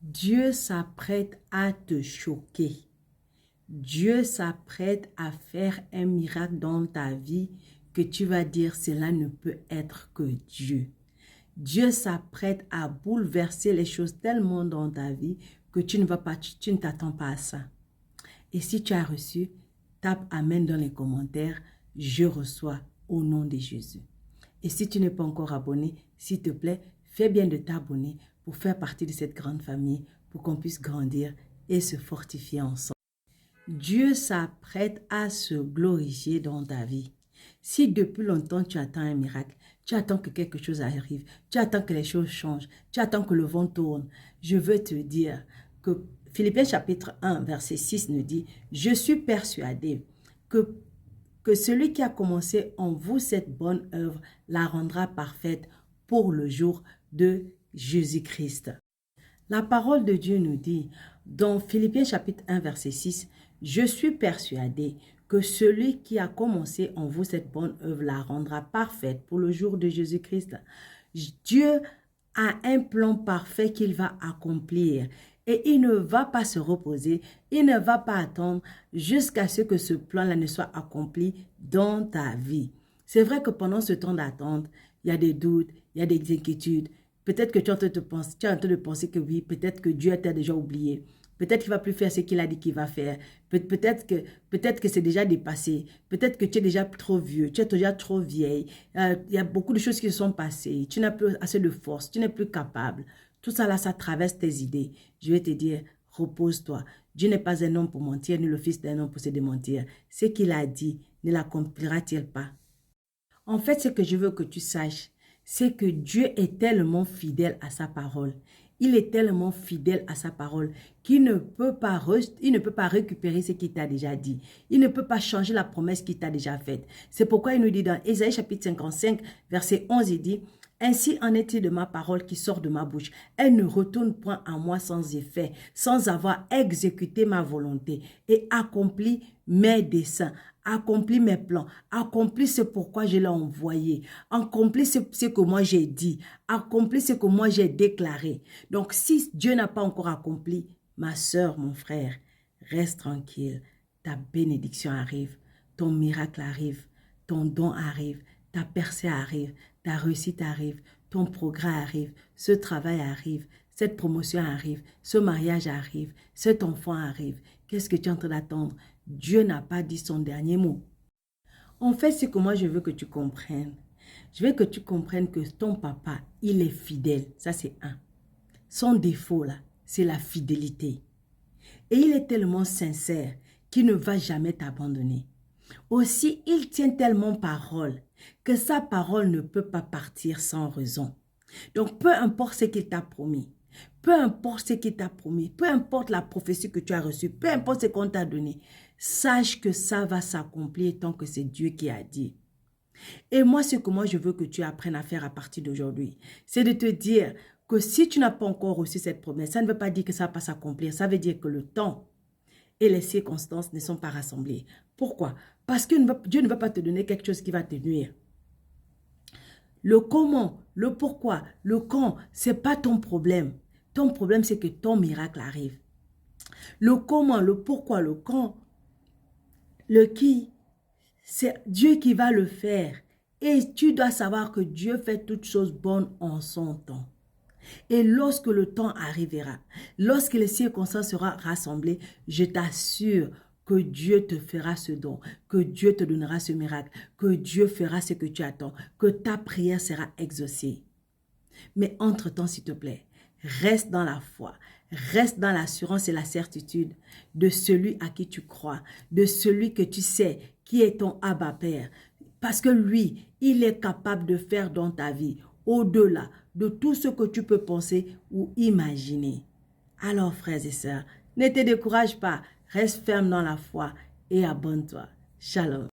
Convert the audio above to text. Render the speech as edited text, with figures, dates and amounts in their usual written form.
Dieu s'apprête à te choquer. Dieu s'apprête à faire un miracle dans ta vie que tu vas dire cela ne peut être que Dieu. Dieu s'apprête à bouleverser les choses tellement dans ta vie que tu ne t'attends pas à ça. Et si tu as reçu, tape Amen dans les commentaires. Je reçois au nom de Jésus. Et si tu n'es pas encore abonné, s'il te plaît, fais bien de t'abonner pour faire partie de cette grande famille, pour qu'on puisse grandir et se fortifier ensemble. Dieu s'apprête à se glorifier dans ta vie. Si depuis longtemps tu attends un miracle, tu attends que quelque chose arrive, tu attends que les choses changent, tu attends que le vent tourne, je veux te dire que Philippiens chapitre 1, verset 6 nous dit « Je suis persuadé que celui qui a commencé en vous cette bonne œuvre la rendra parfaite pour le jour de Jésus-Christ. » La parole de Dieu nous dit dans Philippiens chapitre 1, verset 6, « Je suis persuadé que celui qui a commencé en vous cette bonne œuvre la rendra parfaite pour le jour de Jésus-Christ. » Dieu a un plan parfait qu'il va accomplir. Et il ne va pas se reposer, il ne va pas attendre jusqu'à ce que ce plan-là ne soit accompli dans ta vie. C'est vrai que pendant ce temps d'attente, il y a des doutes, il y a des inquiétudes. Peut-être que tu es en train de penser que oui, peut-être que Dieu t'a déjà oublié. Peut-être qu'il ne va plus faire ce qu'il a dit qu'il va faire. Peut-être que c'est déjà dépassé. Peut-être que tu es déjà trop vieux, tu es déjà trop vieille. Il y a beaucoup de choses qui se sont passées. Tu n'as plus assez de force, tu n'es plus capable. Tout ça là, ça traverse tes idées. Je vais te dire, repose-toi. Dieu n'est pas un homme pour mentir, ni le fils d'un homme pour se démentir. Ce qu'il a dit, ne l'accomplira-t-il pas? En fait, ce que je veux que tu saches, c'est que Dieu est tellement fidèle à sa parole. Il est tellement fidèle à sa parole qu'il ne peut pas récupérer ce qu'il t'a déjà dit. Il ne peut pas changer la promesse qu'il t'a déjà faite. C'est pourquoi il nous dit dans Ésaïe chapitre 55, verset 11, il dit « Ainsi en est-il de ma parole qui sort de ma bouche. Elle ne retourne point à moi sans effet, sans avoir exécuté ma volonté et accompli mes desseins. » Accomplis mes plans, accomplis ce pourquoi je l'ai envoyé, accomplis ce que moi j'ai dit, accomplis ce que moi j'ai déclaré. Donc si Dieu n'a pas encore accompli, ma soeur, mon frère, reste tranquille, ta bénédiction arrive, ton miracle arrive, ton don arrive, ta percée arrive, ta réussite arrive, ton progrès arrive, ce travail arrive, cette promotion arrive, ce mariage arrive, cet enfant arrive. Qu'est-ce que tu es en train d'attendre? Dieu n'a pas dit son dernier mot. En fait, ce que moi je veux que tu comprennes, je veux que tu comprennes que ton papa, il est fidèle. Ça, c'est un. Son défaut, là, c'est la fidélité. Et il est tellement sincère qu'il ne va jamais t'abandonner. Aussi, il tient tellement parole que sa parole ne peut pas partir sans raison. Donc, peu importe ce qu'il t'a promis, peu importe ce qu'il t'a promis, peu importe la prophétie que tu as reçue, peu importe ce qu'on t'a donné, sache que ça va s'accomplir tant que c'est Dieu qui a dit. Et moi, ce que moi je veux que tu apprennes à faire à partir d'aujourd'hui, c'est de te dire que si tu n'as pas encore reçu cette promesse, ça ne veut pas dire que ça va pas s'accomplir. Ça veut dire que le temps et les circonstances ne sont pas rassemblées. Pourquoi? Parce que Dieu ne va pas te donner quelque chose qui va te nuire. Le comment, le pourquoi, le quand, ce n'est pas ton problème. Ton problème, c'est que ton miracle arrive. Le comment, le pourquoi, le quand, le qui, c'est Dieu qui va le faire. Et tu dois savoir que Dieu fait toutes choses bonnes en son temps. Et lorsque le temps arrivera, lorsque les circonstances seront rassemblées, je t'assure que Dieu te fera ce don, que Dieu te donnera ce miracle, que Dieu fera ce que tu attends, que ta prière sera exaucée. Mais entre-temps, s'il te plaît, reste dans la foi, reste dans l'assurance et la certitude de celui à qui tu crois, de celui que tu sais qui est ton Abba Père. Parce que lui, il est capable de faire dans ta vie au-delà de tout ce que tu peux penser ou imaginer. Alors, frères et sœurs, ne te décourage pas, reste ferme dans la foi et abonne-toi. Shalom.